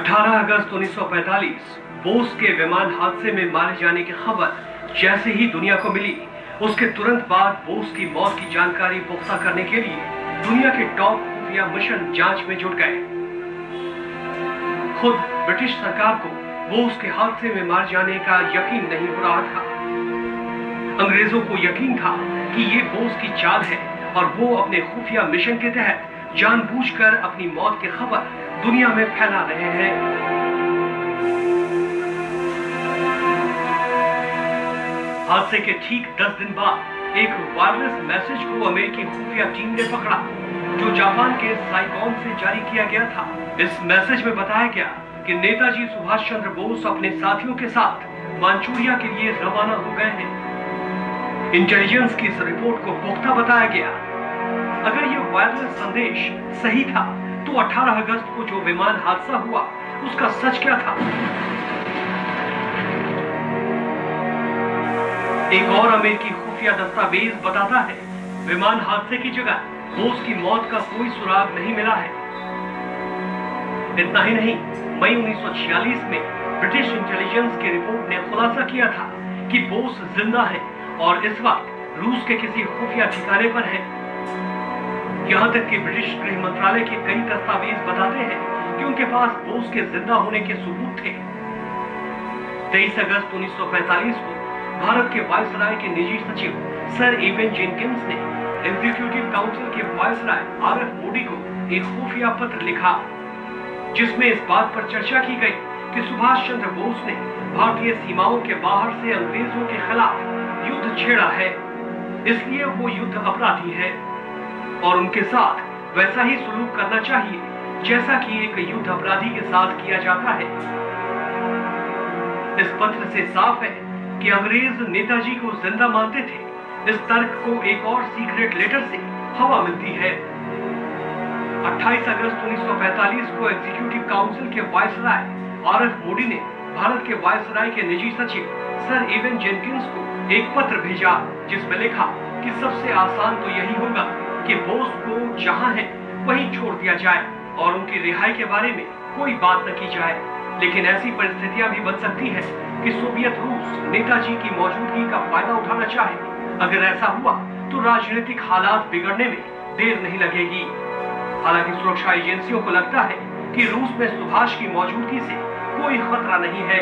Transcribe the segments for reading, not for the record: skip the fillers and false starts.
18 अगस्त 1945 बोस के विमान हादसे में मारे जाने की खबर जैसे ही दुनिया को मिली, उसके तुरंत बाद बोस की मौत की जानकारी पुख्ता करने के लिए दुनिया के टॉप खुफिया मिशन जांच में जुट गए। खुद ब्रिटिश सरकार को बोस के हादसे में मार जाने का यकीन नहीं हो रहा था। अंग्रेजों को यकीन था कि ये बोस की चाल है और वो अपने खुफिया मिशन के तहत जानबूझकर अपनी मौत की खबर दुनिया में फैला रहे हैं। हादसे के ठीक 10 दिन बाद एक वायरलेस मैसेज को अमेरिकी खुफिया टीम ने पकड़ा, जो जापान के साइगोन से जारी किया गया था। इस मैसेज में बताया गया कि नेताजी सुभाष चंद्र बोस अपने साथियों के साथ मानचूरिया के लिए रवाना हो गए हैं। इंटेलिजेंस की इस रिपोर्ट को पुख्ता बताया गया। अगर यह वायरलेस संदेश सही था तो 18 अगस्त को जो विमान हादसा हुआ उसका सच क्या था? एक और अमेरिकी खुफिया दस्तावेज बताता है विमान हादसे की जगह बोस की मौत का कोई सुराग नहीं मिला है। इतना ही नहीं, मई 1946 में ब्रिटिश इंटेलिजेंस की रिपोर्ट ने खुलासा किया था कि बोस जिंदा है और इस वक्त रूस के किसी खुफिया ठिकाने पर है। यहां तक कि ब्रिटिश गृह मंत्रालय के कई दस्तावेज बताते हैं कि उनके पास बोस के जिंदा होने के सबूत थे। 23 अगस्त 1945 को भारत के वायसराय के निजी सचिव सर एवन जेनकिंस ने एग्जीक्यूटिव काउंसिल के वायसराय आरएफ मोडी को एक खुफिया पत्र लिखा, जिसमें इस बात पर चर्चा की गई कि सुभाष चंद्र बोस ने भारतीय सीमाओं के बाहर से अंग्रेजों के खिलाफ युद्ध छेड़ा है, इसलिए वो युद्ध अपराधी है और उनके साथ वैसा ही सलूक करना चाहिए जैसा कि एक युद्ध अपराधी के साथ किया जाता है। इस पत्र से साफ है कि अंग्रेज नेताजी को जिंदा मानते थे। इस तर्क को एक और सीक्रेट लेटर से हवा मिलती है। 28 अगस्त 1945 को एग्जीक्यूटिव काउंसिल के वायसराय आरएफ मोडी ने भारत के वायसराय के निजी सचिव सर एवन जेनकिंस को एक पत्र भेजा, जिसमें लिखा कि सबसे आसान तो यही होगा कि बोस को जहां है वहीं छोड़ दिया जाए और उनकी रिहाई के बारे में कोई बात न की जाए। लेकिन ऐसी परिस्थितियां भी बन सकती हैं कि सोवियत रूस नेताजी की मौजूदगी का फायदा उठाना चाहे। अगर ऐसा हुआ तो राजनीतिक हालात बिगड़ने में देर नहीं लगेगी। हालांकि सुरक्षा एजेंसियों को लगता है कि रूस में सुभाष की मौजूदगी से कोई खतरा नहीं है।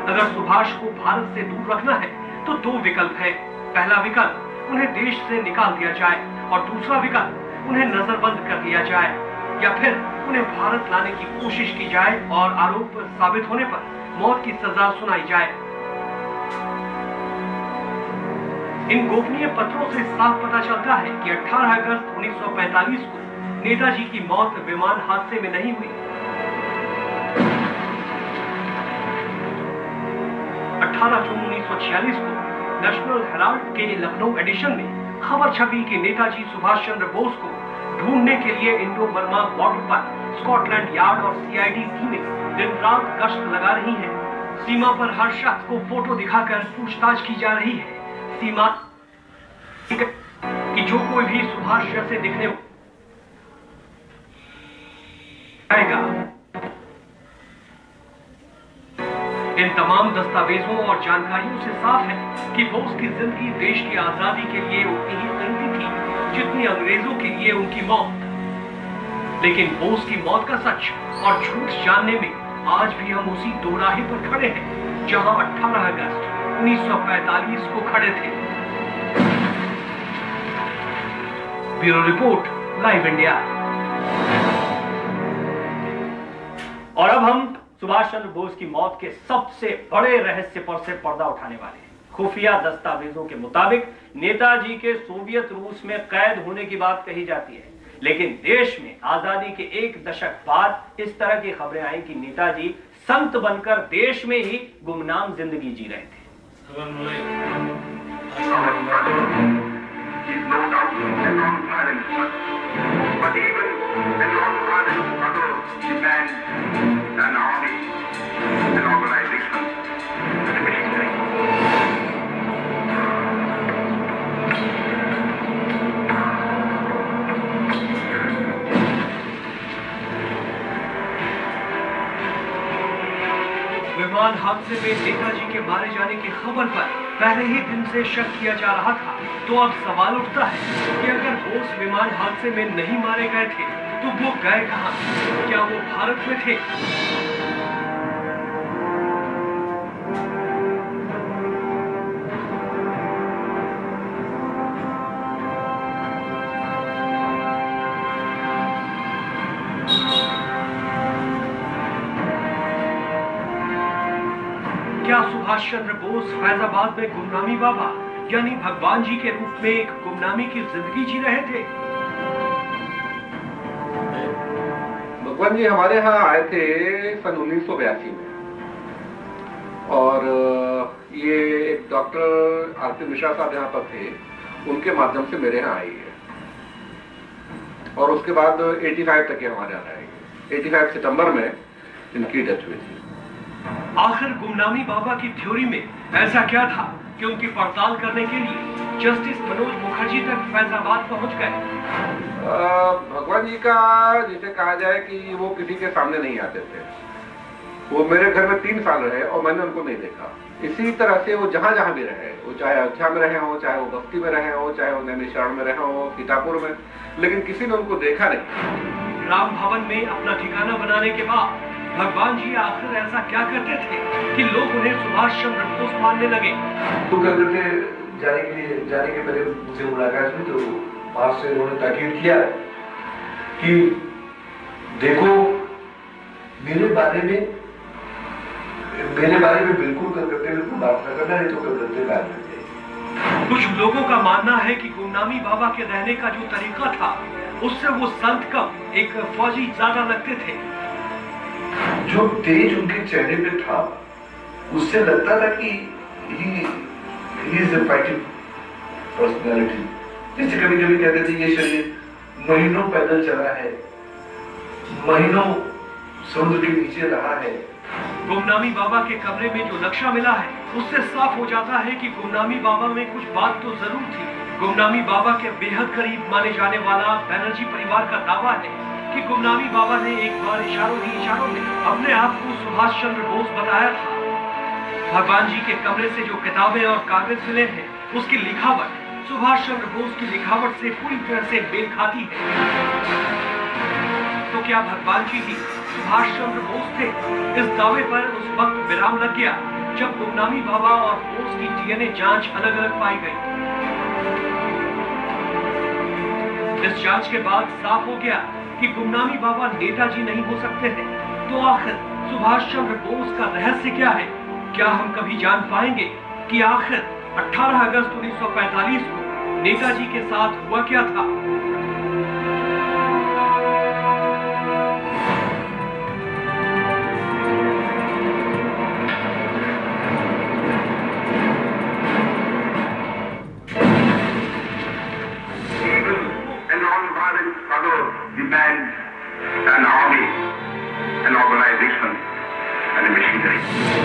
अगर सुभाष को भारत से दूर रखना है तो दो विकल्प है। पहला विकल्प उन्हें देश से निकाल दिया जाए और दूसरा विकल्प उन्हें नजरबंद कर दिया जाए, या फिर उन्हें भारत लाने की कोशिश की जाए और आरोप साबित होने पर मौत की सजा सुनाई जाए। इन गोपनीय पत्रों से साफ पता चलता है कि 18 अगस्त 1945 को नेताजी की मौत विमान हादसे में नहीं हुई। 18 जून 1946 को नेशनल हेराल्ड के लखनऊ एडिशन में खबर छपी कि नेताजी सुभाष चंद्र बोस को ढूंढने के लिए इंडो बर्मा बॉर्डर पर स्कॉटलैंड यार्ड और सीआईडी टीमें दिन रात गश्त लगा रही हैं। सीमा पर हर शख्स को फोटो दिखाकर पूछताछ की जा रही है। सीमा कि जो कोई भी सुभाष जैसे दिखने आएगा। इन तमाम दस्तावेजों और जानकारियों से साफ है कि बोस की जिंदगी देश की आजादी के लिए उतनी ही कीमती थी जितनी अंग्रेजों के लिए उनकी मौत। लेकिन बोस की मौत का सच और झूठ जानने में आज भी हम उसी दोराहे पर खड़े हैं जहां 18 अगस्त 1945 को खड़े थे। Bureau report, live India. और अब हम सुभाष चंद्र बोस की मौत के सबसे बड़े रहस्य पर से पर्दा उठाने वाले हैं। खुफिया दस्तावेजों के मुताबिक नेताजी के सोवियत रूस में कैद होने की बात कही जाती है, लेकिन देश में आजादी के एक दशक बाद इस तरह की खबरें आई कि नेताजी संत बनकर देश में ही गुमनाम जिंदगी जी रहे थे। विमान हादसे में नेताजी के मारे जाने की खबर पर पहले ही दिन से शक किया जा रहा था, तो अब सवाल उठता है कि अगर बोस विमान हादसे में नहीं मारे गए थे तो वो गए कहां? क्या वो भारत में थे? क्या सुभाष चंद्र बोस फैजाबाद में गुमनामी बाबा यानी भगवान जी के रूप में एक गुमनामी की जिंदगी जी रहे थे? भगवान जी हमारे यहाँ आए थे सन 1982 में, और ये एक डॉक्टर आरती मिश्रा साहब यहाँ पर थे, उनके माध्यम से मेरे यहाँ आई है, और उसके बाद 85 तक हमारे यहाँ रहेंगे। 85 सितंबर में इनकी डेथ हुई थी। आखिर गुमनामी बाबा की थ्योरी में ऐसा क्या था कि उनकी पड़ताल करने के लिए जस्टिस मनोज मुखर्जी तक फैजाबाद पहुंच गए? भगवान जी का जिसे कहा जाए कि वो किसी के सामने नहीं आते थे। वो मेरे घर में 3 साल रहे और मैंने उनको नहीं देखा। इसी तरह से वो जहां जहां भी रहे, वो चाहे अयोध्या में रहे हो, चाहे वो बस्ती में रहे हो, चाहे वो नैमिषारण्य में रहे हो, सीतापुर में, लेकिन किसी ने उनको देखा नहीं। राम भवन में अपना ठिकाना बनाने के बाद भगवान जी आखिर ऐसा क्या करते थे कि लोग उन्हें सुभाष चंद्र बोस मानने लगे? तो कलकत्ते जाने के पहले मुझसे मुलाकात हुई, तो वहां से उन्होंने ताकीद किया कि देखो मेरे बारे में बिल्कुल कलकत्ते में बात न करना, नहीं तो कलकत्ते बात करते। कुछ लोगों का मानना है कि गुमनामी बाबा के रहने का जो तरीका था उससे वो संत कम एक फौजी ज्यादा लगते थे। जो तेज उनके चेहरे पे था उससे लगता था कि he is a fighting personality। जैसे कभी कभी कहते थे ये शरीर महीनों पैदल चला है, महीनों समुद्र के नीचे रहा है। गुमनामी बाबा के कमरे में जो नक्शा मिला है उससे साफ हो जाता है कि गुमनामी बाबा में कुछ बात तो जरूर थी। गुमनामी बाबा के बेहद करीब माने जाने वाला बनर्जी परिवार का दावा है कि गुमनामी बाबा ने एक बार इशारों में अपने आप को सुभाष चंद्र बोस बताया था। भगवान जी के कमरे से जो किताबें और कागज मिले हैं उसकी लिखावट सुभाष चंद्र बोस की लिखावट से पूरी तरह से मेल खाती है। तो क्या भगवान जी ही सुभाष चंद्र बोस थे? इस दावे पर उस वक्त विराम लग गया जब गुमनामी बाबा और बोस की डीएनए जांच अलग अलग पाई गई। इस जांच के बाद साफ हो गया कि गुमनामी बाबा नेताजी नहीं हो सकते थे। तो आखिर सुभाष चंद्र बोस का रहस्य क्या है? क्या हम कभी जान पाएंगे कि आखिर 18 अगस्त 1945 को नेताजी के साथ हुआ क्या था? Demands an army, an organization, and a machinery.